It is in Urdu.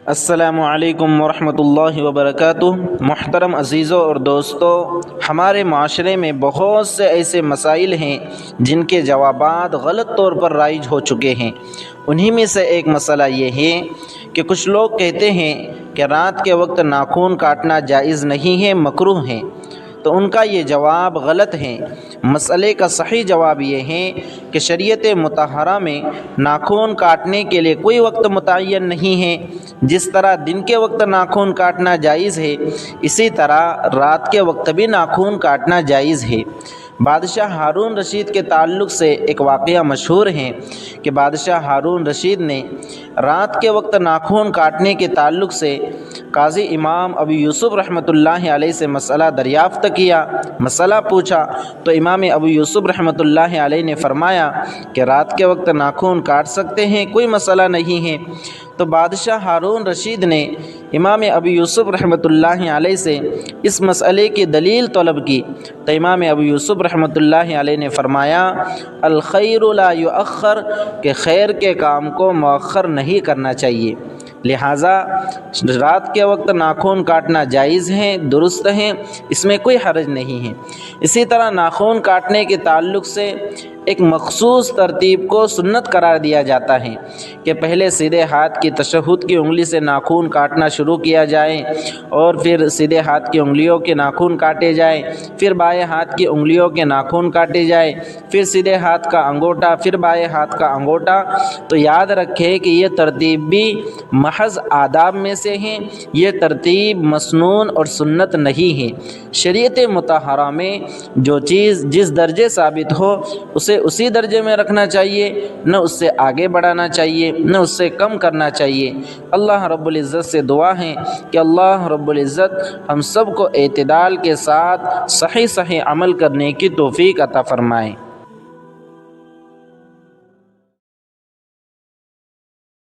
السلام علیکم ورحمۃ اللہ وبرکاتہ۔ محترم عزیزوں اور دوستوں، ہمارے معاشرے میں بہت سے ایسے مسائل ہیں جن کے جوابات غلط طور پر رائج ہو چکے ہیں۔ انہی میں سے ایک مسئلہ یہ ہے کہ کچھ لوگ کہتے ہیں کہ رات کے وقت ناخن کاٹنا جائز نہیں ہے، مکروہ ہے، تو ان کا یہ جواب غلط ہے۔ مسئلے کا صحیح جواب یہ ہے کہ شریعت مطہرہ میں ناخن کاٹنے کے لیے کوئی وقت متعین نہیں ہے۔ جس طرح دن کے وقت ناخن کاٹنا جائز ہے، اسی طرح رات کے وقت بھی ناخن کاٹنا جائز ہے۔ بادشاہ ہارون رشید کے تعلق سے ایک واقعہ مشہور ہے کہ بادشاہ ہارون رشید نے رات کے وقت ناخن کاٹنے کے تعلق سے قاضی امام ابو یوسف رحمۃ اللہ علیہ سے مسئلہ دریافت کیا، مسئلہ پوچھا، تو امام ابو یوسف رحمۃ اللہ علیہ نے فرمایا کہ رات کے وقت ناخن کاٹ سکتے ہیں، کوئی مسئلہ نہیں ہے۔ تو بادشاہ ہارون رشید نے امام ابو یوسف رحمۃ اللہ علیہ سے اس مسئلے کی دلیل طلب کی، تو امام ابو یوسف رحمۃ اللہ علیہ نے فرمایا الخیر لا یؤخر، کہ خیر کے کام کو مؤخر نہیں کرنا چاہیے، لہٰذا رات کے وقت ناخن کاٹنا جائز ہے، درست ہے، اس میں کوئی حرج نہیں ہے۔ اسی طرح ناخن کاٹنے کے تعلق سے ایک مخصوص ترتیب کو سنت قرار دیا جاتا ہے کہ پہلے سیدھے ہاتھ کی تشہد کی انگلی سے ناخن کاٹنا شروع کیا جائے، اور پھر سیدھے ہاتھ کی انگلیوں کے ناخن کاٹے جائیں، پھر بائیں ہاتھ کی انگلیوں کے ناخن کاٹے جائیں، پھر سیدھے ہاتھ کا انگوٹھا، پھر بائیں ہاتھ کا انگوٹھا۔ تو یاد رکھیں کہ یہ ترتیب بھی محض آداب میں سے ہیں، یہ ترتیب مسنون اور سنت نہیں ہے۔ شریعت مطہرہ میں جو چیز جس درجے ثابت ہو اسے اسی درجے میں رکھنا چاہیے، نہ اس سے آگے بڑھانا چاہیے، نہ اس سے کم کرنا چاہیے۔ اللہ رب العزت سے دعا ہے کہ اللہ رب العزت ہم سب کو اعتدال کے ساتھ صحیح عمل کرنے کی توفیق عطا فرمائے۔